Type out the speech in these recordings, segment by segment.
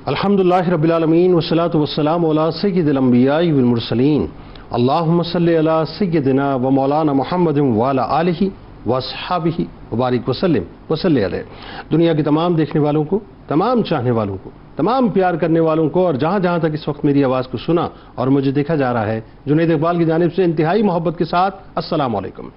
الحمدللہ رب العالمین والصلاة والسلام علی سید الانبیاء والمرسلین اللہم صلی علی سیدنا و مولانا محمد وعلی آلہ واصحابہ وبارک وسلم وصلی علیہ۔ دنیا کے تمام دیکھنے والوں کو، تمام چاہنے والوں کو، تمام پیار کرنے والوں کو، اور جہاں جہاں تک اس وقت میری آواز کو سنا اور مجھے دیکھا جا رہا ہے، جنید اقبال کی جانب سے انتہائی محبت کے ساتھ السلام علیکم۔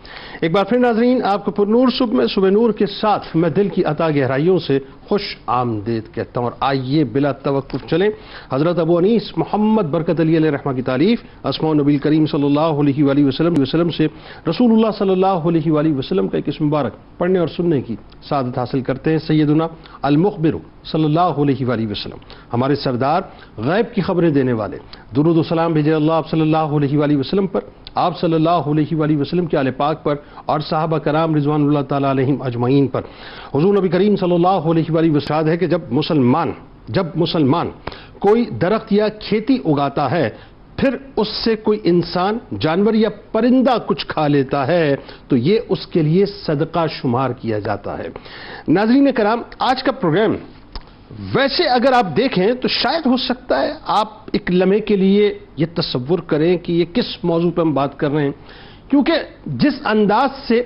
ایک بار پھر ناظرین، آپ کو پر نور صبح نور کے ساتھ میں دل کی عطا گہرائیوں سے خوش آمدید کہتا ہوں، اور آئیے بلا توقف چلیں حضرت ابو انیس محمد برکت علی علیہ رحمہ کی تعریف اسماء نبی کریم صلی اللہ علیہ وآلہ وسلم سے رسول اللہ صلی اللہ علیہ وآلہ وسلم کا ایک اسم مبارک پڑھنے اور سننے کی سعادت حاصل کرتے ہیں۔ سیدنا المخبر صلی اللہ علیہ وآلہ وسلم، ہمارے سردار، غیب کی خبریں دینے والے، درود و سلام بھیجے اللہ آپ صلی اللہ علیہ وآلہ وسلم پر، آپ صلی اللہ علیہ وآلہ وسلم کے آل پاک پر اور صحابہ کرام رضوان اللہ تعالیٰ علیہم اجمعین پر۔ حضور نبی کریم صلی اللہ علیہ وآلہ وسلم ہے کہ جب مسلمان کوئی درخت یا کھیتی اگاتا ہے، پھر اس سے کوئی انسان، جانور یا پرندہ کچھ کھا لیتا ہے تو یہ اس کے لیے صدقہ شمار کیا جاتا ہے۔ ناظرین کرام، آج کا پروگرام ویسے اگر آپ دیکھیں تو شاید ہو سکتا ہے آپ ایک لمحے کے لیے یہ تصور کریں کہ یہ کس موضوع پہ ہم بات کر رہے ہیں، کیونکہ جس انداز سے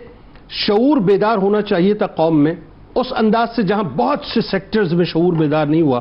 شعور بیدار ہونا چاہیے تھا قوم میں، اس انداز سے جہاں بہت سے سیکٹرز میں شعور بیدار نہیں ہوا،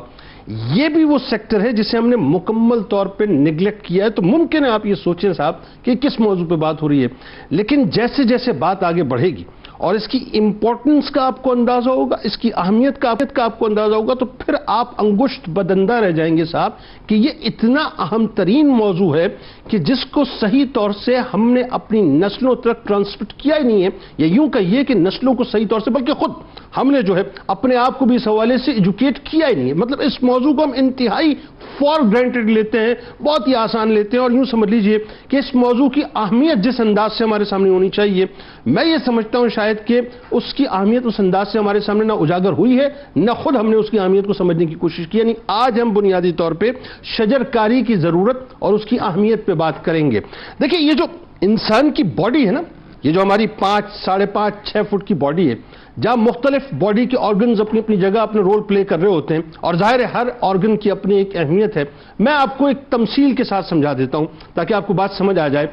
یہ بھی وہ سیکٹر ہے جسے ہم نے مکمل طور پہ نیگلیکٹ کیا ہے۔ تو ممکن ہے آپ یہ سوچیں صاحب کہ کس موضوع پہ بات ہو رہی ہے، لیکن جیسے جیسے بات آگے بڑھے گی اور اس کی امپورٹنس کا آپ کو اندازہ ہوگا، اس کی اہمیت کا آپ کو اندازہ ہوگا، تو پھر آپ انگشت بدندہ رہ جائیں گے صاحب کہ یہ اتنا اہم ترین موضوع ہے کہ جس کو صحیح طور سے ہم نے اپنی نسلوں تک ٹرانسمٹ کیا ہی نہیں ہے، یا یوں کہیے کہ نسلوں کو صحیح طور سے، بلکہ خود ہم نے جو ہے اپنے آپ کو بھی اس حوالے سے ایجوکیٹ کیا ہی نہیں ہے۔ مطلب اس موضوع کو ہم انتہائی فار گرانٹڈ لیتے ہیں، بہت ہی آسان لیتے ہیں، اور یوں سمجھ لیجئے کہ اس موضوع کی اہمیت جس انداز سے ہمارے سامنے ہونی چاہیے، میں یہ سمجھتا ہوں شاید کہ اس کی اہمیت اس انداز سے ہمارے سامنے نہ اجاگر ہوئی ہے، نہ خود ہم نے اس کی اہمیت کو سمجھنے کی کوشش کی۔ یعنی آج ہم بنیادی طور پہ شجرکاری کی ضرورت اور اس کی اہمیت پہ بات کریں گے۔ دیکھیں، یہ جو انسان کی باڈی ہے نا، یہ جو ہماری 5، 5.5، 6 فٹ کی باڈی ہے، جہاں مختلف باڈی کے آرگنز اپنی اپنی جگہ اپنے رول پلے کر رہے ہوتے ہیں، اور ظاہر ہے ہر آرگن کی اپنی ایک اہمیت ہے۔ میں آپ کو ایک تمثیل کے ساتھ سمجھا دیتا ہوں تاکہ آپ کو بات سمجھ آ جائے۔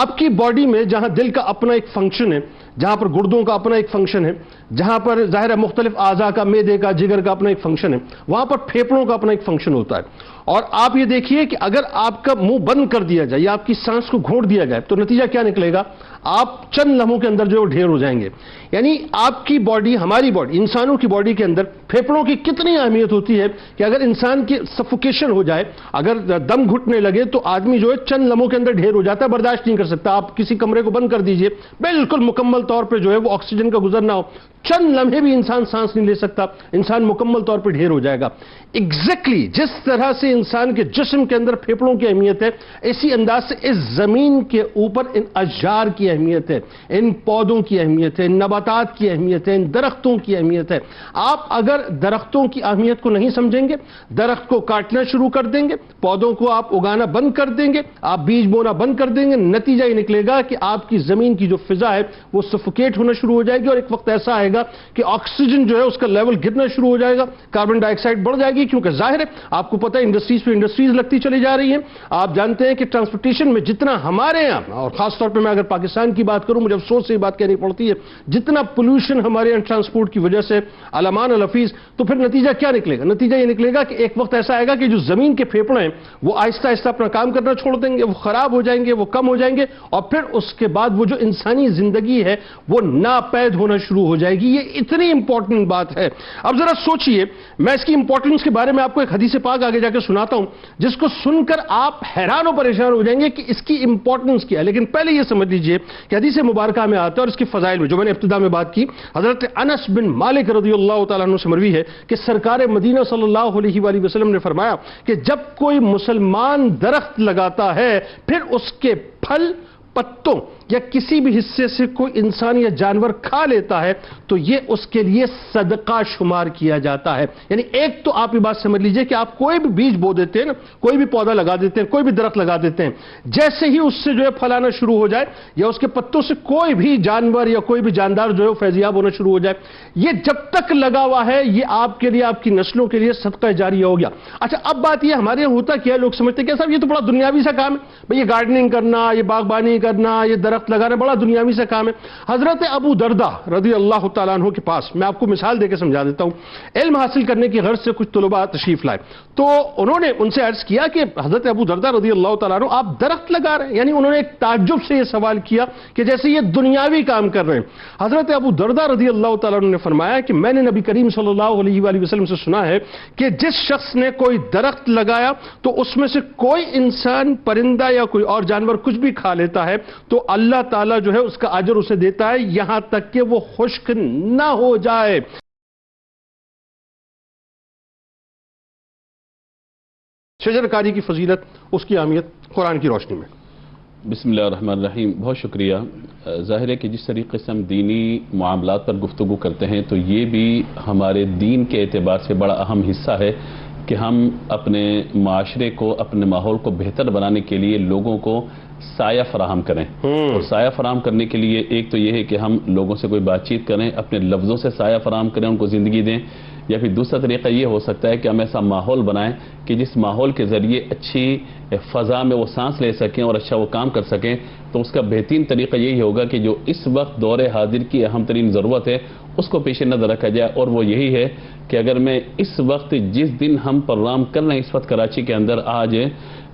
آپ کی باڈی میں جہاں دل کا اپنا ایک فنکشن ہے، جہاں پر گردوں کا اپنا ایک فنکشن ہے، جہاں پر ظاہر ہے مختلف اعضاء کا، معدے کا، جگر کا اپنا ایک فنکشن ہے، وہاں پر پھیپھڑوں کا اپنا ایک فنکشن ہوتا ہے۔ اور آپ یہ دیکھیے کہ اگر آپ کا منہ بند کر دیا جائے یا آپ کی سانس کو گھونٹ دیا جائے تو نتیجہ کیا نکلے گا؟ آپ چند لمحوں کے اندر جو ڈھیر ہو جائیں گے۔ یعنی آپ کی باڈی، ہماری باڈی، انسانوں کی باڈی کے اندر پھیپھڑوں کی کتنی اہمیت ہوتی ہے کہ اگر انسان کی سفوکیشن ہو جائے، اگر دم گھٹنے لگے تو آدمی جو ہے چند لمحوں کے اندر ڈھیر ہو جاتا ہے، برداشت نہیں کر سکتا۔ آپ کسی کمرے کو بند کر دیجئے، بالکل مکمل طور پہ جو ہے وہ آکسیجن کا گزرنا ہو، چند لمحے بھی انسان سانس نہیں لے سکتا، انسان مکمل طور پہ ڈھیر ہو جائے گا۔ ایگزیکٹلی جس طرح سے انسان کے جسم کے اندر پھیپھڑوں کی اہمیت ہے، اسی انداز سے اس زمین کے اوپر ان اشجار کی اہمیت ہے، ان پودوں کی اہمیت ہے، ان نباتات کی اہمیت ہے، ان درختوں کی اہمیت ہے۔ آپ اگر درختوں کی اہمیت کو نہیں سمجھیں گے، درخت کو کاٹنا شروع کر دیں گے، پودوں کو آپ اگانا بند کر دیں گے، آپ بیج بونا بند کر دیں گے، نتیجہ یہ نکلے گا کہ آپ کی زمین کی جو فضا ہے وہ سفوکیٹ ہونا شروع ہو جائے گی، اور ایک وقت ایسا آئے گا کہ آکسیجن جو ہے اس کا لیول گرنا شروع ہو جائے گا، کاربن ڈائی آکسائڈ بڑھ جائے گی، کیونکہ ظاہر ہے آپ کو پتہ ہے انڈسٹریز پہ انڈسٹریز لگتی چلی جا رہی ہیں۔ آپ جانتے ہیں کہ ٹرانسپورٹیشن میں جتنا ہمارے یہاں، اور خاص طور پہ میں اگر پاکستان کی بات کروں، مجھے افسوس سے یہ بات کہنی پڑتی ہے، جتنا پولوشن ہمارے یہاں ٹرانسپورٹ کی وجہ سے علامان الحفیظ، تو پھر نتیجہ کیا نکلے گا؟ نتیجہ یہ نکلے گا کہ ایک وقت ایسا آئے گا کہ جو زمین کے پھیپھڑے ہیں وہ آہستہ آہستہ اپنا کام کرنا چھوڑ دیں گے، وہ خراب ہو جائیں گے، وہ کم ہو جائیں گے، اور پھر اس کے بعد وہ جو انسانی زندگی ہے وہ ناپید ہونا شروع ہو جائے گی۔ یہ اتنی امپورٹنٹ بات ہے۔ اب ذرا سوچئے، میں اس کی امپورٹنس کے بارے میں آپ کو ایک حدیث پاک آگے جا کے سناتا ہوں جس کو سن کر آپ حیران و پریشان ہو جائیں گے کہ اس کی امپورٹنس کیا ہے، لیکن پہلے یہ سمجھ لیجئے کہ حدیث مبارکہ میں آتا ہے اور اس کی فضائل میں جو میں نے ابتدا میں بات کی، حضرت انس بن مالک رضی اللہ تعالیٰ عنہ سے مروی ہے کہ سرکار مدینہ صلی اللہ علیہ وآلہ وسلم نے فرمایا کہ جب کوئی مسلمان درخت لگاتا ہے، پھر اس کے پھل، پتوں یا کسی بھی حصے سے کوئی انسان یا جانور کھا لیتا ہے تو یہ اس کے لیے صدقہ شمار کیا جاتا ہے. یعنی ایک تو آپ یہ بات سمجھ لیجئے کہ آپ کوئی بھی بیج بو دیتے ہیں نا، کوئی بھی پودا لگا دیتے ہیں، کوئی بھی درخت لگا دیتے ہیں، جیسے ہی اس سے جو ہے پھلانا شروع ہو جائے یا اس کے پتوں سے کوئی بھی جانور یا کوئی بھی جاندار جو ہے فیضیاب ہونا شروع ہو جائے، یہ جب تک لگا ہوا ہے یہ آپ کے لیے، آپ کی نسلوں کے لیے صدقہ جاریہ ہو گیا. اچھا اب بات یہ ہمارے یہاں ہوتا کیا ہے، لوگ سمجھتے ہیں کہ صاحب یہ تو بڑا دنیاوی سا کام ہے، بھئی یہ گارڈننگ کرنا، یہ باغبانی کرنا، یہ درخت لگانا بڑا دنیاوی سا کام ہے. حضرت ابو دردہ رضی اللہ تعالیٰ عنہ کے پاس، میں آپ کو مثال دے کے سمجھا دیتا ہوں، علم حاصل کرنے کی غرض سے کچھ طلباء تشریف لائے تو انہوں نے ان سے عرض کیا کہ حضرت ابو دردہ رضی اللہ تعالیٰ عنہ آپ درخت لگا رہے ہیں. یعنی انہوں نے ایک تعجب سے یہ سوال کیا کہ جیسے یہ دنیاوی کام کر رہے ہیں. حضرت ابو دردہ رضی اللہ تعالیٰ عنہ نے فرمایا کہ میں نے نبی کریم صلی اللہ علیہ وآلہ وسلم سے سنا ہے کہ جس شخص نے کوئی درخت لگایا تو اس میں سے کوئی انسان، پرندہ یا کوئی اور جانور کچھ بھی کھا لیتا ہے تو اللہ تعالیٰ جو ہے اس کا اجر اسے دیتا ہے یہاں تک کہ وہ خشک نہ ہو جائے. شجر کاری کی فضیلت، اس کی اہمیت قرآن کی روشنی میں. بسم اللہ الرحمن الرحیم. بہت شکریہ. ظاہر ہے کہ جس طریقے سے ہم دینی معاملات پر گفتگو کرتے ہیں تو یہ بھی ہمارے دین کے اعتبار سے بڑا اہم حصہ ہے کہ ہم اپنے معاشرے کو، اپنے ماحول کو بہتر بنانے کے لیے لوگوں کو سایہ فراہم کریں. اور سایہ فراہم کرنے کے لیے ایک تو یہ ہے کہ ہم لوگوں سے کوئی بات چیت کریں، اپنے لفظوں سے سایہ فراہم کریں، ان کو زندگی دیں. یا پھر دوسرا طریقہ یہ ہو سکتا ہے کہ ہم ایسا ماحول بنائیں کہ جس ماحول کے ذریعے اچھی فضا میں وہ سانس لے سکیں اور اچھا وہ کام کر سکیں. تو اس کا بہترین طریقہ یہی ہوگا کہ جو اس وقت دور حاضر کی اہم ترین ضرورت ہے اس کو پیش نظر رکھا جائے، اور وہ یہی ہے کہ اگر میں اس وقت، جس دن ہم پروگرام کر رہے ہیں اس وقت کراچی کے اندر آج،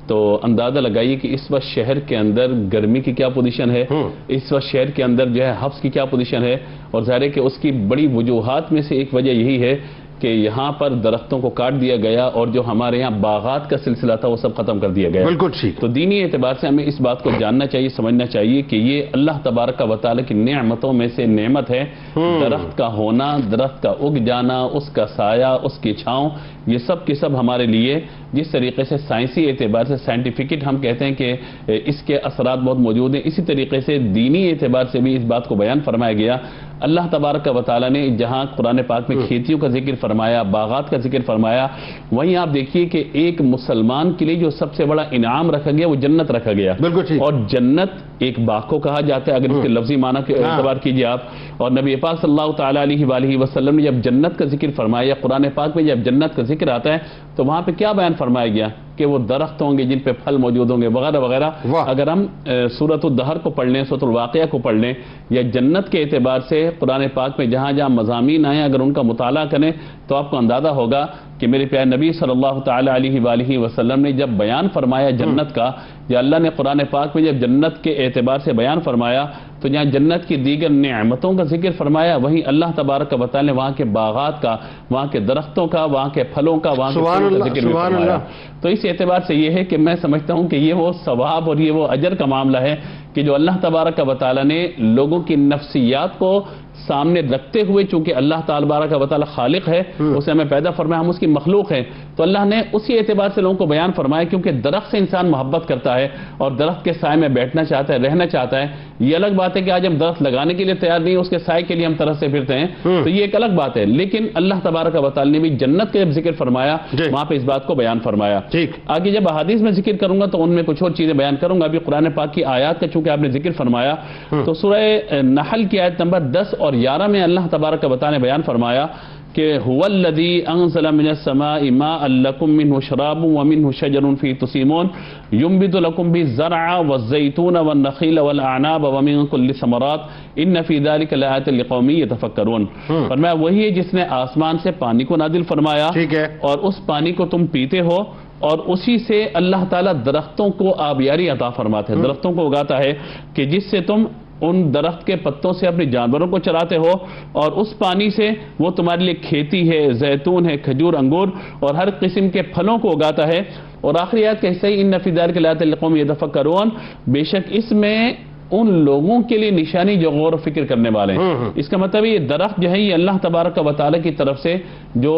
تو اندازہ لگائیے کہ اس وقت شہر کے اندر گرمی کی کیا پوزیشن ہے، اس وقت شہر کے اندر جو ہے حبس کی کیا پوزیشن ہے. اور ظاہر ہے کہ اس کی بڑی وجوہات میں سے ایک وجہ یہی ہے کہ یہاں پر درختوں کو کاٹ دیا گیا اور جو ہمارے یہاں باغات کا سلسلہ تھا وہ سب ختم کر دیا گیا. بالکل ٹھیک. تو دینی اعتبار سے ہمیں اس بات کو جاننا چاہیے، سمجھنا چاہیے کہ یہ اللہ تبارک و تعالی کی نعمتوں میں سے نعمت ہے. درخت کا ہونا، درخت کا اگ جانا، اس کا سایہ، اس کی چھاؤں، یہ سب کے سب ہمارے لیے جس طریقے سے سائنسی اعتبار سے، سائنٹیفکٹ ہم کہتے ہیں کہ اس کے اثرات بہت موجود ہیں، اسی طریقے سے دینی اعتبار سے بھی اس بات کو بیان فرمایا گیا. اللہ تبارک و تعالیٰ نے جہاں قرآن پاک میں کھیتیوں کا ذکر فرمایا، باغات کا ذکر فرمایا، وہیں آپ دیکھیے کہ ایک مسلمان کے لیے جو سب سے بڑا انعام رکھا گیا وہ جنت رکھا گیا. اور جنت ایک باغ کو کہا جاتا ہے اگر اس کے لفظی معنی کے اعتبار کیجئے آپ. اور نبی پاک صلی اللہ تعالیٰ علیہ وآلہ وسلم نے جب جنت کا ذکر فرمایا، قرآن پاک میں جب جنت کا ذکر آتا ہے تو وہاں پہ کیا بیان فرمایا گیا کہ وہ درخت ہوں گے جن پہ پھل موجود ہوں گے وغیرہ وغیرہ. اگر ہم سورۃ الدہر کو پڑھ لیں، سورۃ الواقعہ کو پڑھ لیں، یا جنت کے اعتبار سے قرآن پاک میں جہاں جہاں مضامین آئے اگر ان کا مطالعہ کریں تو آپ کو اندازہ ہوگا کہ میرے پیارے نبی صلی اللہ تعالیٰ علیہ وآلہ وسلم نے جب بیان فرمایا جنت کا، یا اللہ نے قرآن پاک میں جب جنت کے اعتبار سے بیان فرمایا تو جہاں جنت کی دیگر نعمتوں کا ذکر فرمایا وہیں اللہ تبارک و تعالیٰ نے وہاں کے باغات کا، وہاں کے درختوں کا، وہاں کے پھلوں کا، وہاں کے پھلوں کا ذکر بھی فرمایا. تو اس اعتبار سے یہ ہے کہ میں سمجھتا ہوں کہ یہ وہ ثواب اور یہ وہ اجر کا معاملہ ہے کہ جو اللہ تبارک و تعالیٰ نے لوگوں کی نفسیات کو سامنے رکھتے ہوئے، چونکہ اللہ تبارک و تعالیٰ خالق ہے، اسے ہمیں پیدا فرمایا، ہم اس کی مخلوق ہیں، تو اللہ نے اسی اعتبار سے لوگوں کو بیان فرمایا. کیونکہ درخت سے انسان محبت کرتا ہے اور درخت کے سائے میں بیٹھنا چاہتا ہے، رہنا چاہتا ہے. یہ الگ بات ہے کہ آج ہم درخت لگانے کے لیے تیار نہیں، اس کے سائے کے لیے ہم طرح سے پھرتے ہیں، تو یہ ایک الگ بات ہے. لیکن اللہ تبارک و تعالیٰ نے بھی جنت کا جب ذکر فرمایا وہاں پہ اس بات کو بیان فرمایا. آگے جب احادیث میں ذکر کروں گا تو ان میں کچھ اور چیزیں بیان کروں گا. ابھی قرآن پاک کی آیات کا چونکہ آپ نے ذکر فرمایا تو سورہ نحل کی آیت نمبر 10 اور 11 میں اللہ تبارک و تعالیٰ نے بیان فرمایا کہ هو الذی انزل من السماء ماء لکم منه شراب ومنه شجر فیہ تسیمون ينبت لکم به الزرع والزیتون والنخیل والاعناب ومن کل ثمرات ان فی ذلک لآیات لقوم یتفکرون. فرمایا وہی ہے جس نے آسمان سے پانی کو نازل فرمایا اور اس پانی کو تم پیتے ہو، اور اسی سے اللہ تعالیٰ درختوں کو آبیاری عطا فرماتے ہیں، درختوں کو اگاتا ہے کہ جس سے تم ان درخت کے پتوں سے اپنے جانوروں کو چراتے ہو، اور اس پانی سے وہ تمہارے لیے کھیتی ہے، زیتون ہے، کھجور، انگور اور ہر قسم کے پھلوں کو اگاتا ہے. اور آخری آیت کا حصہ ان فی ذلک لآیات لقوم یتفکرون، بے شک اس میں ان لوگوں کے لیے نشانی جو غور و فکر کرنے والے ہیں۔ اس کا مطلب یہ درخت جو ہے یہ اللہ تبارک و تعالی کی طرف سے جو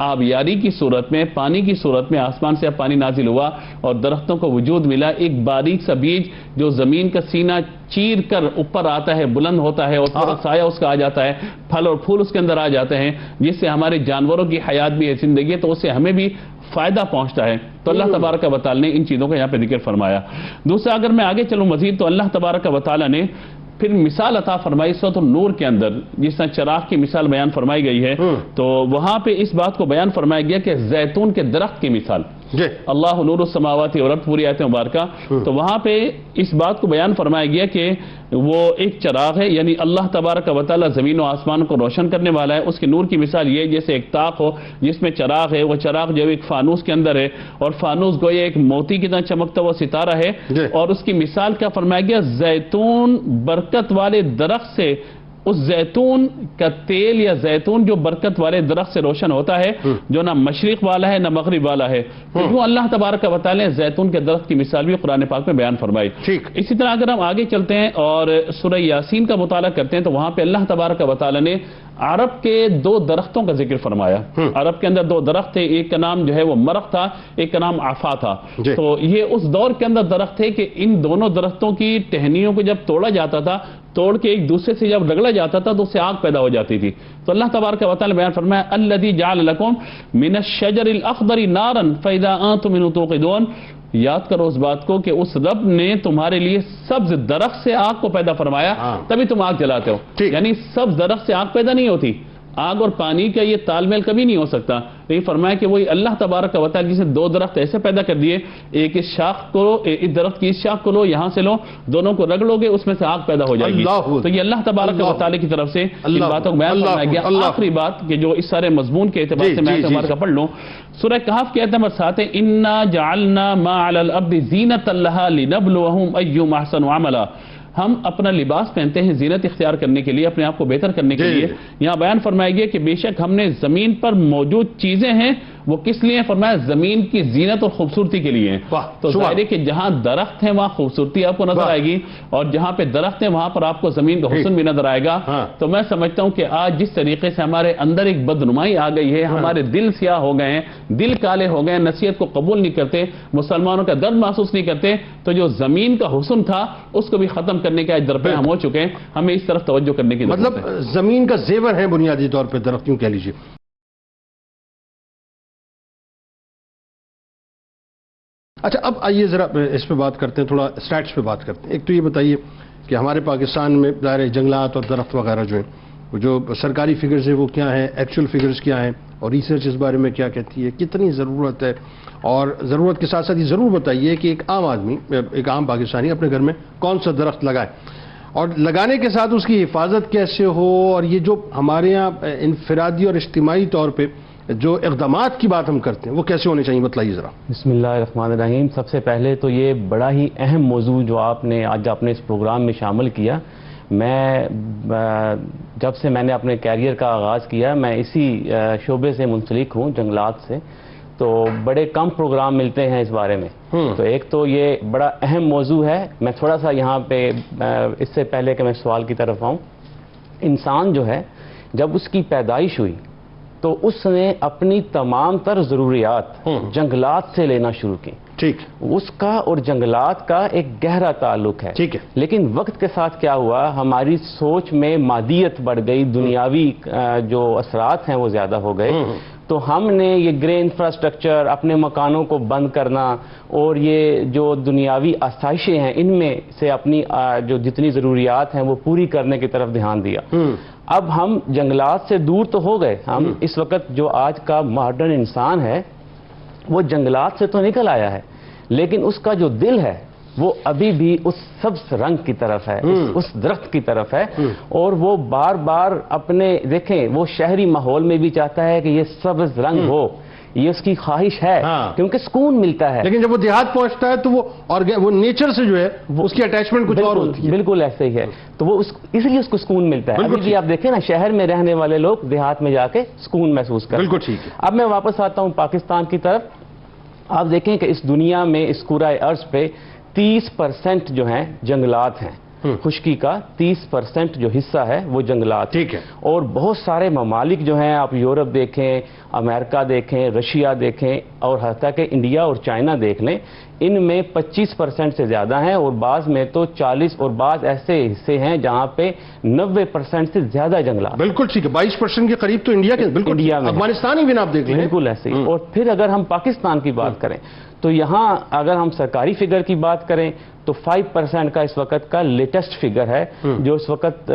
آبیاری کی صورت میں، پانی کی صورت میں آسمان سے پانی نازل ہوا اور درختوں کو وجود ملا، ایک باریک سا بیج جو زمین کا سینہ چیر کر اوپر آتا ہے، بلند ہوتا ہے، اور پورا سایہ اس کا آ جاتا ہے، پھل اور پھول اس کے اندر آ جاتے ہیں، جس سے ہمارے جانوروں کی حیات بھی ہے، زندگی ہے، تو اس سے ہمیں بھی فائدہ پہنچتا ہے۔ تو اللہ تبارک و تعالی نے ان چیزوں کا یہاں پہ ذکر فرمایا۔ دوسرا اگر میں آگے چلوں مزید تو اللہ تبارک و تعالی نے پھر مثال عطا فرمائی سورۃ النور کے اندر، جس طرح چراغ کی مثال بیان فرمائی گئی ہے، تو وہاں پہ اس بات کو بیان فرمایا گیا کہ زیتون کے درخت کی مثال، اللہ نور السماوات والارض، پوری آیت مبارکہ، تو وہاں پہ اس بات کو بیان فرمایا گیا کہ وہ ایک چراغ ہے، یعنی اللہ تبارک و تعالی زمین و آسمان کو روشن کرنے والا ہے۔ اس کے نور کی مثال یہ جیسے ایک طاق ہو جس میں چراغ ہے، وہ چراغ جو ایک فانوس کے اندر ہے، اور فانوس گویا ایک موتی کی طرح چمکتا ہوا ستارہ ہے، اور اس کی مثال کیا فرمایا گیا؟ زیتون برکت والے درخت سے، اس زیتون کا تیل یا زیتون جو برکت والے درخت سے روشن ہوتا ہے، جو نہ مشرق والا ہے نہ مغرب والا ہے، تو اللہ تبارک و تعالی نے زیتون کے درخت کی مثال بھی قرآن پاک میں بیان فرمائی۔ اسی طرح اگر ہم آگے چلتے ہیں اور سورہ یاسین کا مطالعہ کرتے ہیں تو وہاں پہ اللہ تبارک و تعالی نے عرب کے 2 درختوں کا ذکر فرمایا۔ عرب کے اندر 2 درخت تھے، ایک کا نام جو ہے وہ مرخ تھا، ایک کا نام عفا تھا۔ تو یہ اس دور کے اندر درخت تھے کہ ان دونوں درختوں کی ٹہنیوں کو جب توڑا جاتا تھا، توڑ کے ایک دوسرے سے جب رگڑا جاتا تھا تو اس سے آگ پیدا ہو جاتی تھی۔ تو اللہ تبارک و تعالی نے بیان فرمایا الذی جعل لکم من الشجر الاخضر نارا فاذا انتم منه توقدون، یاد کرو اس بات کو کہ اس رب نے تمہارے لیے سبز درخت سے آگ کو پیدا فرمایا، تبھی تم آگ جلاتے ہو۔ یعنی سبز درخت سے آگ پیدا نہیں ہوتی، آگ اور پانی کا یہ تال میل کبھی نہیں ہو سکتا۔ تو یہ فرمایا کہ وہی اللہ تبارک و تعالی جس نے 2 درخت ایسے پیدا کر دیے، ایک اس شاخ کو، اس درخت کی اس شاخ کو لو، یہاں سے لو، دونوں کو رگڑو گے، اس میں سے آگ پیدا ہو جائے گی۔ تو یہ اللہ تبارک و تعالی کی طرف سے ان باتوں کو بیان فرمایا گیا۔ آخری بات کہ جو اس سارے مضمون کے اعتبار سے میں تمہارے کا پڑھ لوں، سورہ کہف کی آیت نمبر 7 ہے انا جعلنا ما علی الارض زینۃ لها لنبلوہم ایہم احسن عملا، ہم اپنا لباس پہنتے ہیں زینت اختیار کرنے کے لیے، اپنے آپ کو بہتر کرنے کے لیے۔ یہاں بیان فرمایا گیا کہ بے شک ہم نے زمین پر موجود چیزیں ہیں وہ کس لیے؟ فرمایا زمین کی زینت اور خوبصورتی کے لیے ہیں۔ تو ظاہر ہے کہ جہاں درخت ہیں وہاں خوبصورتی آپ کو نظر آئے گی، اور جہاں پہ درخت ہیں وہاں پر آپ کو زمین کا حسن بھی نظر آئے گا۔ تو میں سمجھتا ہوں کہ آج جس طریقے سے ہمارے اندر ایک بدنمائی آ گئی ہے، ہمارے دل سیاہ ہو گئے ہیں، دل کالے ہو گئے ہیں، نصیحت کو قبول نہیں کرتے، مسلمانوں کا درد محسوس نہیں کرتے، تو جو زمین کا حسن تھا اس کو بھی ختم کرنے کے درپے ہم ہو چکے ہیں۔ ہمیں اس طرف توجہ کرنے کی ضرورت ہے۔ مطلب زمین کا زیور ہے بنیادی طور پہ درخت، کیوں کہہ لیجیے۔ اچھا اب آئیے ذرا اس پہ بات کرتے ہیں، تھوڑا اسٹیٹس پہ بات کرتے ہیں۔ ایک تو یہ بتائیے کہ ہمارے پاکستان میں ظاہر جنگلات اور درخت وغیرہ جو ہیں، جو سرکاری فگرز ہیں وہ کیا ہیں، ایکچوئل فگرز کیا ہیں، اور ریسرچ اس بارے میں کیا کہتی ہے، کتنی ضرورت ہے، اور ضرورت کے ساتھ ساتھ یہ ضرور بتائیے کہ ایک عام آدمی، ایک عام پاکستانی اپنے گھر میں کون سا درخت لگائے، اور لگانے کے ساتھ اس کی حفاظت کیسے ہو، اور یہ جو ہمارے یہاں انفرادی اور اجتماعی طور پہ جو اقدامات کی بات ہم کرتے ہیں وہ کیسے ہونے چاہیے، بتلائیے ذرا۔ بسم اللہ الرحمن الرحیم۔ سب سے پہلے تو یہ بڑا ہی اہم موضوع جو آپ نے آج اپنے اس پروگرام میں شامل کیا، میں جب سے میں نے اپنے کیریئر کا آغاز کیا میں اسی شعبے سے منسلک ہوں، جنگلات سے، تو بڑے کم پروگرام ملتے ہیں اس بارے میں۔ تو ایک تو یہ بڑا اہم موضوع ہے۔ میں تھوڑا سا یہاں پہ اس سے پہلے کہ میں سوال کی طرف آؤں، انسان جو ہے جب اس کی پیدائش ہوئی تو اس نے اپنی تمام تر ضروریات جنگلات سے لینا شروع کی۔ ٹھیک، اس کا اور جنگلات کا ایک گہرا تعلق ہے۔ ٹھیک ہے، لیکن وقت کے ساتھ کیا ہوا، ہماری سوچ میں مادیت بڑھ گئی، دنیاوی جو اثرات ہیں وہ زیادہ ہو گئے، تو ہم نے یہ گرے انفراسٹرکچر، اپنے مکانوں کو بند کرنا، اور یہ جو دنیاوی آسائشیں ہیں ان میں سے اپنی جو جتنی ضروریات ہیں وہ پوری کرنے کی طرف دھیان دیا۔ اب ہم جنگلات سے دور تو ہو گئے، ہم اس وقت جو آج کا ماڈرن انسان ہے وہ جنگلات سے تو نکل آیا ہے، لیکن اس کا جو دل ہے وہ ابھی بھی اس سبز رنگ کی طرف ہے، اس درخت کی طرف ہے، اور وہ بار بار اپنے دیکھیں وہ شہری ماحول میں بھی چاہتا ہے کہ یہ سبز رنگ ہو، یہ اس کی خواہش ہے کیونکہ سکون ملتا ہے۔ لیکن جب وہ دیہات پہنچتا ہے تو وہ نیچر سے جو ہے اس کی اٹیچمنٹ کچھ اور ہوتی ہے۔ بالکل ایسے ہی ہے، تو وہ اس لیے اس کو سکون ملتا ہے۔ ابھی بھی آپ دیکھیں نا، شہر میں رہنے والے لوگ دیہات میں جا کے سکون محسوس کرتے ہیں۔ بالکل ٹھیک ہے۔ اب میں واپس آتا ہوں پاکستان کی طرف۔ آپ دیکھیں کہ اس دنیا میں اس کرۂ ارض پہ 30% جو ہیں جنگلات ہیں، خشکی کا 30% جو حصہ ہے وہ جنگلات، ٹھیک ہے، اور بہت سارے ممالک جو ہیں، آپ یورپ دیکھیں، امریکہ دیکھیں، رشیا دیکھیں، اور حتیٰ کہ انڈیا اور چائنا دیکھ لیں، ان میں 25% سے زیادہ ہیں، اور بعض میں تو 40، اور بعض ایسے حصے ہیں جہاں پہ 90% سے زیادہ جنگلات۔ بالکل ٹھیک ہے، 22% کے قریب تو انڈیا کے، بالکل انڈیا میں، افغانستان ہی بھی آپ دیکھ لیں، بالکل ایسے ہی۔ اور پھر اگر ہم پاکستان کی بات کریں تو یہاں اگر ہم سرکاری فگر کی بات کریں تو 5% کا اس وقت کا لیٹسٹ فگر ہے، جو اس وقت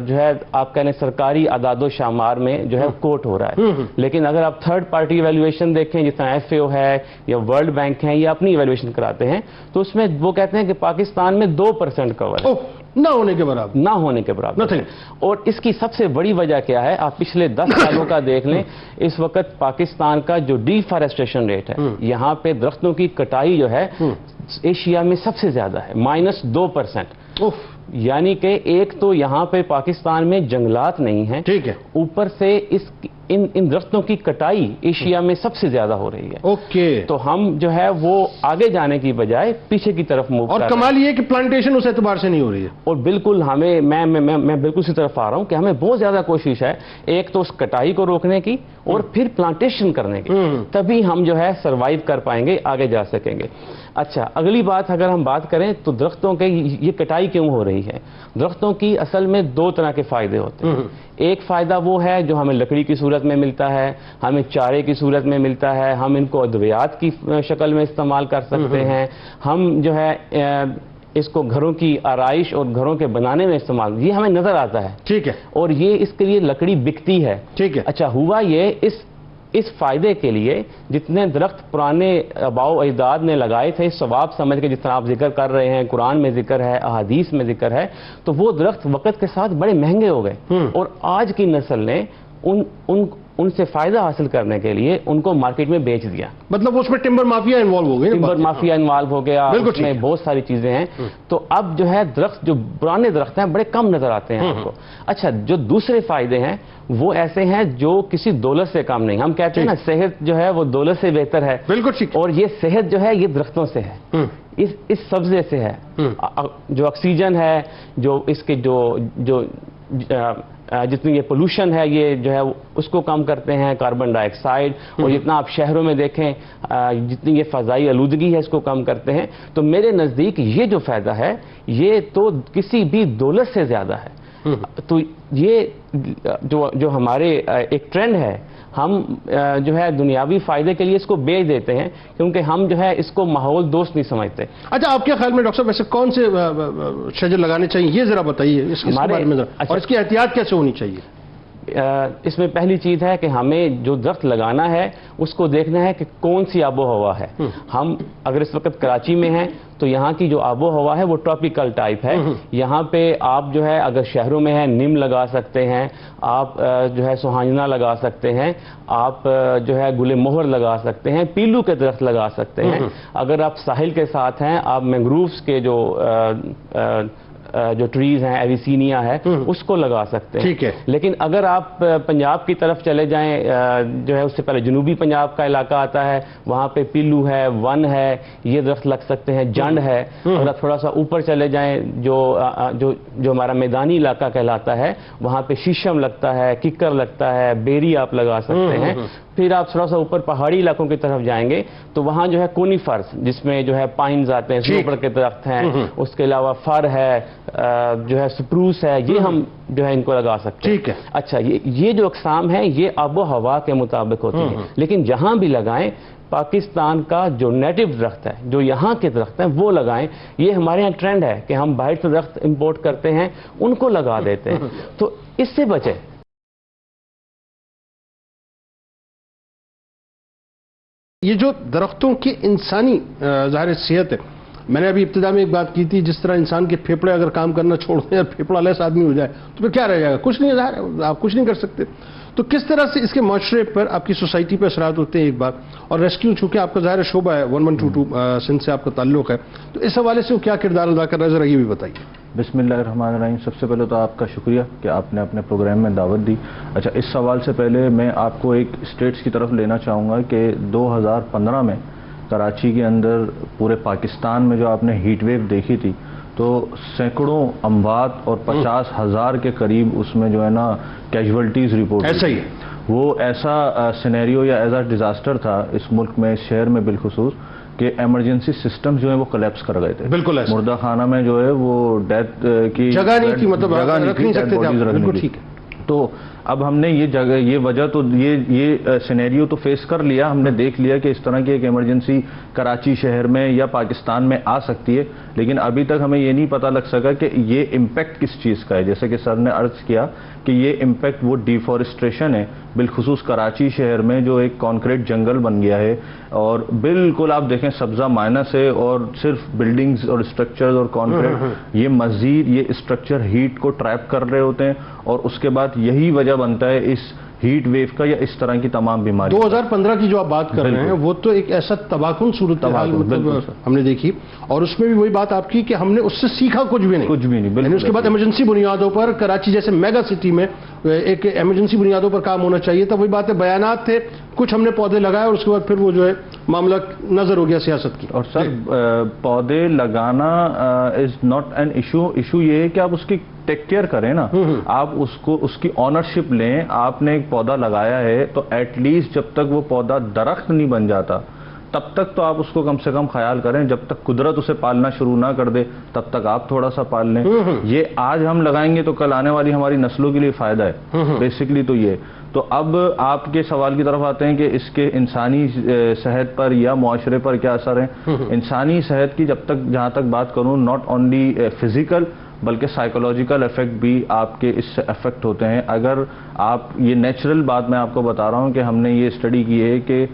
جو ہے آپ کہنے سرکاری اعداد و شمار میں جو ہے کوٹ ہو رہا ہے۔ لیکن اگر آپ تھرڈ پارٹی ایویلویشن دیکھیں، جس طرح FAO ہے یا ورلڈ بینک ہے، یہ اپنی ایویلویشن کراتے ہیں، تو اس میں وہ کہتے ہیں کہ پاکستان میں 2% کور ہے، نہ ہونے کے برابر، نہ ہونے کے برابر۔ اور اس کی سب سے بڑی وجہ کیا ہے؟ آپ پچھلے 10 سالوں کا دیکھ لیں، اس وقت پاکستان کا جو ڈیفارسٹریشن ریٹ ہے، یہاں پہ درختوں کی کٹائی جو ہے ایشیا میں سب سے زیادہ ہے، -2%۔ یعنی کہ ایک تو یہاں پہ پاکستان میں جنگلات نہیں ہیں، ٹھیک ہے، اوپر سے ان درختوں کی کٹائی ایشیا میں سب سے زیادہ ہو رہی ہے۔ اوکے، تو ہم جو ہے وہ آگے جانے کی بجائے پیچھے کی طرف موو کر رہے ہیں۔ اور کمال یہ کہ پلانٹیشن اس اعتبار سے نہیں ہو رہی ہے۔ اور بالکل ہمیں میں بالکل اسی طرف آ رہا ہوں کہ ہمیں بہت زیادہ کوشش ہے، ایک تو اس کٹائی کو روکنے کی اور پھر پلانٹیشن کرنے کی، تبھی ہم جو ہے سروائیو کر پائیں گے، آگے جا سکیں گے۔ اچھا، اگلی بات اگر ہم بات کریں تو درختوں کے یہ کٹائی کیوں ہو رہی ہے؟ درختوں کی اصل میں 2 طرح کے فائدے ہوتے ہیں۔ ایک فائدہ وہ ہے جو ہمیں لکڑی کی صورت میں ملتا ہے، ہمیں چارے کی صورت میں ملتا ہے، ہم ان کو ادویات کی شکل میں استعمال کر سکتے ہیں، ہم جو ہے اس کو گھروں کی آرائش اور گھروں کے بنانے میں استعمال، یہ ہمیں نظر آتا ہے، ٹھیک ہے، اور یہ اس کے لیے لکڑی بکتی ہے، ٹھیک ہے۔ اچھا، ہوا یہ اس فائدے کے لیے جتنے درخت پرانے آباء و اجداد نے لگائے تھے، ثواب سمجھ کے، جس طرح آپ ذکر کر رہے ہیں، قرآن میں ذکر ہے، احادیث میں ذکر ہے، تو وہ درخت وقت کے ساتھ بڑے مہنگے ہو گئے، اور آج کی نسل نے ان سے فائدہ حاصل کرنے کے لیے ان کو مارکیٹ میں بیچ دیا۔ مطلب اس میں ٹمبر مافیا انوالو ہو گئی، ٹمبر مافیا انوالو ہو گیا، اس میں بہت ساری چیزیں ہیں، تو اب جو ہے درخت، جو پرانے درخت ہیں، بڑے کم نظر آتے ہیں آپ کو۔ اچھا، جو دوسرے فائدے ہیں وہ ایسے ہیں جو کسی دولت سے کم نہیں۔ ہم کہتے ہیں نا صحت جو ہے وہ دولت سے بہتر ہے، بالکل ٹھیک، اور یہ صحت جو ہے یہ درختوں سے ہے، اس سبزے سے ہے۔ جو آکسیجن ہے، جو اس کے جو جتنی یہ پولوشن ہے، یہ جو ہے اس کو کم کرتے ہیں، کاربن ڈائی آکسائڈ، اور جتنا آپ شہروں میں دیکھیں جتنی یہ فضائی آلودگی ہے اس کو کم کرتے ہیں۔ تو میرے نزدیک یہ جو فائدہ ہے یہ تو کسی بھی دولت سے زیادہ ہے۔ تو یہ جو ہمارے ایک ٹرینڈ ہے، ہم جو ہے دنیاوی فائدے کے لیے اس کو بیچ دیتے ہیں کیونکہ ہم جو ہے اس کو ماحول دوست نہیں سمجھتے۔ اچھا، آپ کے خیال میں ڈاکٹر صاحب ویسے کون سے شجر لگانے چاہیے، یہ ذرا بتائیے اس کے بارے میں، اور اس کی احتیاط کیسے ہونی چاہیے؟ اس میں پہلی چیز ہے کہ ہمیں جو درخت لگانا ہے اس کو دیکھنا ہے کہ کون سی آب و ہوا ہے۔ ہم اگر اس وقت کراچی میں ہیں تو یہاں کی جو آب و ہوا ہے وہ ٹراپیکل ٹائپ ہے، یہاں پہ آپ جو ہے اگر شہروں میں ہیں نیم لگا سکتے ہیں، آپ جو ہے سہانجنا لگا سکتے ہیں، آپ جو ہے گل مہر لگا سکتے ہیں، پیلو کے درخت لگا سکتے ہیں۔ اگر آپ ساحل کے ساتھ ہیں، آپ مینگرووز کے جو ٹریز ہیں، ایویسینیا ہے، اس کو لگا سکتے ہیں۔ ٹھیک ہے، لیکن اگر آپ پنجاب کی طرف چلے جائیں، جو ہے اس سے پہلے جنوبی پنجاب کا علاقہ آتا ہے، وہاں پہ پیلو ہے، ون ہے، یہ درخت لگ سکتے ہیں، جنڈ ہے۔ اور آپ تھوڑا سا اوپر چلے جائیں جو ہمارا میدانی علاقہ کہلاتا ہے، وہاں پہ شیشم لگتا ہے، ککر لگتا ہے، بیری آپ لگا سکتے ہیں۔ پھر آپ تھوڑا سا اوپر پہاڑی علاقوں کی طرف جائیں گے تو وہاں جو ہے کونیفرز، جس میں جو ہے پائنز آتے ہیں، سنوبر کے درخت ہیں، اس کے علاوہ فر ہے، جو ہے سپروس ہے، یہ ہم جو ہے ان کو لگا سکتے ہیں۔ ٹھیک ہے، اچھا، یہ جو اقسام ہیں یہ آب و ہوا کے مطابق ہوتی ہیں، لیکن جہاں بھی لگائیں پاکستان کا جو نیٹو درخت ہے، جو یہاں کے درخت ہیں وہ لگائیں۔ یہ ہمارے یہاں ٹرینڈ ہے کہ ہم باہر سے درخت امپورٹ کرتے ہیں، ان کو لگا دیتے ہیں، تو اس سے بچیں۔ یہ جو درختوں کی انسانی ظاہر صحت ہے، میں نے ابھی ابتدا میں ایک بات کی تھی، جس طرح انسان کے پھیپڑے اگر کام کرنا چھوڑ دیں اور پھیپڑا لیس آدمی ہو جائے تو پھر کیا رہ جائے گا؟ کچھ نہیں، ظاہر ہے آپ کچھ نہیں کر سکتے۔ تو کس طرح سے اس کے معاشرے پر، آپ کی سوسائٹی پر اثرات ہوتے ہیں ایک بات، اور ریسکیو چونکہ آپ کا ظاہر شعبہ ہے، 1122 سندھ سے آپ کا تعلق ہے، تو اس حوالے سے وہ کیا کردار ادا کر رہا ہے، ذرا یہ بھی بتائیے۔ بسم اللہ الرحمن الرحیم۔ سب سے پہلے تو آپ کا شکریہ کہ آپ نے اپنے پروگرام میں دعوت دی۔ اچھا، اس سوال سے پہلے میں آپ کو ایک اسٹیٹس کی طرف لینا چاہوں گا کہ 2015 میں کراچی کے اندر پورے پاکستان میں جو آپ نے ہیٹ ویو دیکھی تھی تو سینکڑوں اموات اور 50,000 کے قریب اس میں جو ہے نا کیجولٹیز رپورٹ ایسا ہی وہ ایسا سینیریو یا ایسا ڈیزاسٹر تھا اس ملک میں، اس شہر میں بالخصوص، کہ ایمرجنسی سسٹم جو ہے وہ کولیپس کر گئے تھے. بالکل ایسا مردہ خانہ میں جو ہے وہ ڈیتھ کی جگہ نہیں تھی، مطلب جگہ نہیں رکھ نہیں تھی سکتے تھے آپ. بالکل ٹھیک ہے. تو اب ہم نے یہ جگہ، یہ وجہ تو یہ سینیریو تو فیس کر لیا، ہم نے دیکھ لیا کہ اس طرح کی ایک ایمرجنسی کراچی شہر میں یا پاکستان میں آ سکتی ہے، لیکن ابھی تک ہمیں یہ نہیں پتہ لگ سکا کہ یہ امپیکٹ کس چیز کا ہے. جیسے کہ سر نے عرض کیا کہ یہ امپیکٹ وہ ڈیفارسٹریشن ہے، بالخصوص کراچی شہر میں جو ایک کانکریٹ جنگل بن گیا ہے اور بالکل آپ دیکھیں سبزہ مائنس ہے، اور صرف بلڈنگز اور اسٹرکچرز اور کانکریٹ، یہ مزید یہ اسٹرکچر ہیٹ کو ٹریپ کر رہے ہوتے ہیں، اور اس کے بعد یہی وجہ بنتا ہے اس ہیٹ ویو کا یا اس طرح کی تمام بیماری. 2015 کی جو آپ بات کر رہے ہیں وہ تو ایک ایسا تباہ کن صورتحال مطلب ہم نے دیکھی، اور اس میں بھی وہی بات آپ کی کہ ہم نے اس سے سیکھا کچھ بھی نہیں. یعنی اس کے بعد ایمرجنسی بنیادوں پر کراچی جیسے میگا سٹی میں ایک ایمرجنسی بنیادوں پر کام ہونا چاہیے تھا. وہی بات ہے، بیانات تھے، کچھ ہم نے پودے لگائے اور اس کے بعد پھر وہ جو ہے معاملہ نظر ہو گیا سیاست کی. اور سر پودے لگانا از ناٹ این ایشو یہ ہے کہ آپ اس کی ٹیک کیئر کریں نا، آپ اس کی آنرشپ لیں. آپ نے ایک پودا لگایا ہے تو ایٹ لیسٹ جب تک وہ پودا درخت نہیں بن جاتا تب تک تو آپ اس کو کم سے کم خیال کریں. جب تک قدرت اسے پالنا شروع نہ کر دے تب تک آپ تھوڑا سا پال لیں. یہ آج ہم لگائیں گے تو کل آنے والی ہماری نسلوں کے لیے فائدہ ہے، بیسکلی تو یہ. تو اب آپ کے سوال کی طرف آتے ہیں کہ اس کے انسانی صحت پر یا معاشرے پر کیا اثر ہے. انسانی صحت کی جہاں تک بات کروں، ناٹ اونلی فزیکل بلکہ سائیکولوجیکل افیکٹ بھی آپ کے اس سے افیکٹ ہوتے ہیں. اگر آپ یہ نیچرل بات میں آپ کو بتا رہا ہوں کہ ہم نے یہ اسٹڈی کی ہے کہ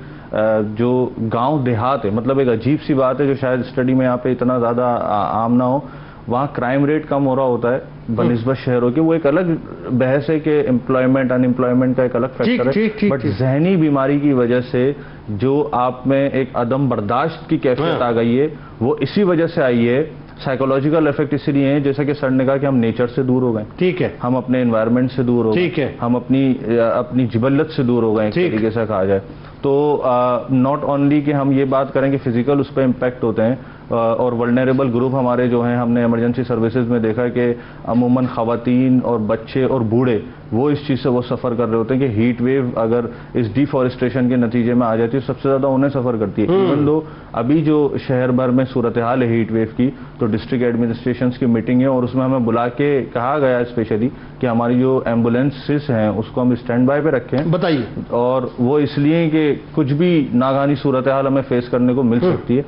جو گاؤں دیہات ہے، مطلب ایک عجیب سی بات ہے جو شاید اسٹڈی میں یہاں پہ اتنا زیادہ عام نہ ہو، وہاں کرائم ریٹ کم ہو رہا ہوتا ہے بنسبت شہروں کے. وہ ایک الگ بحث ہے کہ امپلائمنٹ ان امپلائمنٹ کا ایک الگ فیکٹر ہے، بٹ ذہنی بیماری کی وجہ سے جو آپ میں ایک عدم برداشت کی کیفیت آ گئی ہے وہ اسی وجہ سے آئی ہے. سائیکولوجیکل افیکٹ اس لیے ہیں جیسا کہ سر نے کہا کہ ہم نیچر سے دور ہو گئے، ٹھیک ہے، ہم اپنے انوائرمنٹ سے دور ہو گئے، ہم اپنی جبلت سے دور ہو گئے ایک طریقے سے کہا جائے. تو ناٹ اونلی کہ ہم یہ بات کریں کہ فزیکل اس پہ امپیکٹ ہوتے ہیں، اور ولنریبل گروپ ہمارے جو ہیں، ہم نے ایمرجنسی سروسز میں دیکھا کہ عموماً خواتین اور بچے اور بوڑھے وہ اس چیز سے وہ سفر کر رہے ہوتے ہیں کہ ہیٹ ویو اگر اس ڈیفارسٹریشن کے نتیجے میں آ جاتی ہے سب سے زیادہ انہیں سفر کرتی ہے. ایون دو ابھی جو شہر بھر میں صورتحال ہے ہیٹ ویو کی، تو ڈسٹرکٹ ایڈمنسٹریشنز کی میٹنگ ہے اور اس میں ہمیں بلا کے کہا گیا اسپیشلی کہ ہماری جو ایمبولینسز ہیں اس کو ہم اسٹینڈ بائی پہ رکھیں. بتائیے. اور وہ اس لیے کہ کچھ بھی ناگہانی صورتحال ہمیں فیس کرنے کو مل سکتی ہے.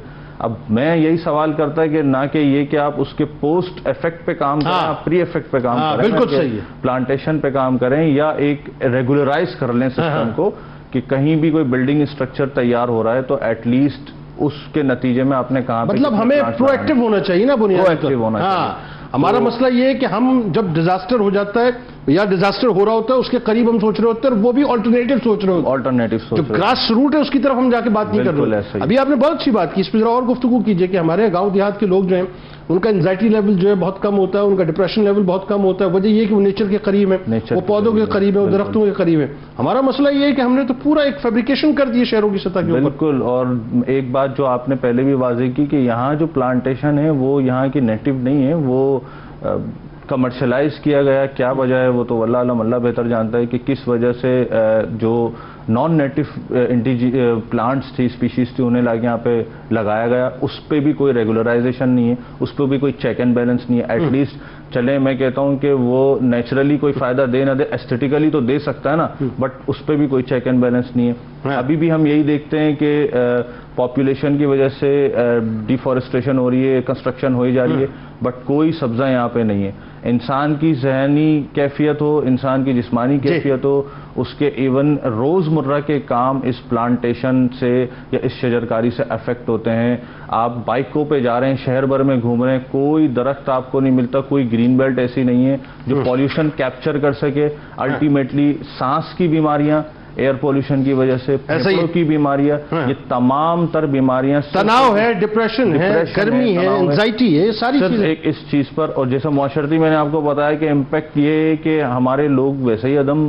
اب میں یہی سوال کرتا ہے کہ نہ کہ یہ کہ آپ اس کے پوسٹ ایفیکٹ پہ کام کریں، آپ پری ایفیکٹ پہ کام کریں، بالکل صحیح ہے، پلانٹیشن پہ کام کریں، یا ایک ریگولرائز کر لیں سسٹم کو کہ کہیں بھی کوئی بلڈنگ اسٹرکچر تیار ہو رہا ہے تو ایٹ لیسٹ اس کے نتیجے میں آپ نے کہاں مطلب ہمیں پرو ایکٹیو ہونا چاہیے نا، بنیادی ہونا چاہیے. ہمارا مسئلہ یہ ہے کہ ہم جب ڈیزاسٹر ہو جاتا ہے یا ڈیزاسٹر ہو رہا ہوتا ہے اس کے قریب ہم سوچ رہے ہوتے ہیں، اور وہ بھی آلٹرنیٹو سوچ رہے ہوتے ہیں. آلٹرنیٹو جو گراس روٹ ہے اس کی طرف ہم جا کے بات نہیں کر رہے. ابھی آپ نے بہت اچھی بات کی، اس پہ ذرا اور گفتگو کیجئے کہ ہمارے گاؤں دیہات کے لوگ جو ہیں ان کا انزائٹی لیول جو ہے بہت کم ہوتا ہے، ان کا ڈپریشن لیول بہت کم ہوتا ہے. وجہ یہ کہ وہ نیچر کے قریب ہیں، وہ پودوں کے قریب ہیں، وہ درختوں کے قریب ہیں. ہمارا مسئلہ یہ ہے کہ ہم نے تو پورا ایک فیبریکیشن کر دی شہروں کی سطح کے اوپر. بالکل. اور ایک بات جو آپ نے پہلے بھی واضح کی کہ یہاں جو پلانٹیشن ہے وہ یہاں کی نیٹو نہیں ہے، وہ کمرشلائز کیا گیا. کیا وجہ ہے وہ تو واللہ عالم، اللہ بہتر جانتا ہے کہ کس وجہ سے جو نان نیٹو پلانٹس تھی، اسپیشیز تھی، انہیں لا کے یہاں پہ لگایا گیا. اس پہ بھی کوئی ریگولرائزیشن نہیں ہے، اس پہ بھی کوئی چیک اینڈ بیلنس نہیں ہے. ایٹ لیسٹ چلیں میں کہتا ہوں کہ وہ نیچرلی کوئی فائدہ دے نہ دے، ایسٹیٹیکلی تو دے سکتا ہے نا، بٹ اس پہ بھی کوئی چیک اینڈ بیلنس نہیں ہے. ابھی بھی ہم یہی دیکھتے ہیں کہ پاپولیشن کی وجہ سے ڈیفارسٹریشن ہو رہی ہے، کنسٹرکشن ہوئی جا رہی ہے، بٹ کوئی سبزہ یہاں پہ نہیں ہے. انسان کی ذہنی کیفیت ہو، انسان کی جسمانی کیفیت ہو، اس کے ایون روزمرہ کے کام اس پلانٹیشن سے یا اس شجرکاری سے افیکٹ ہوتے ہیں. آپ بائکوں پہ جا رہے ہیں، شہر بھر میں گھوم رہے ہیں، کوئی درخت آپ کو نہیں ملتا، کوئی گرین بیلٹ ایسی نہیں ہے جو پولیوشن کیپچر کر سکے. الٹیمیٹلی سانس کی بیماریاں ایئر پولوشن کی وجہ سے، پھیپھڑوں کی بیماریاں، یہ تمام تر بیماریاں، تناؤ ہے، ڈپریشن ہے، گرمی ہے، انزائٹی ہے، ساری چیزیں ایک اس چیز پر. اور جیسا معاشرتی میں نے آپ کو بتایا کہ امپیکٹ یہ ہے کہ ہمارے لوگ ویسے ہی عدم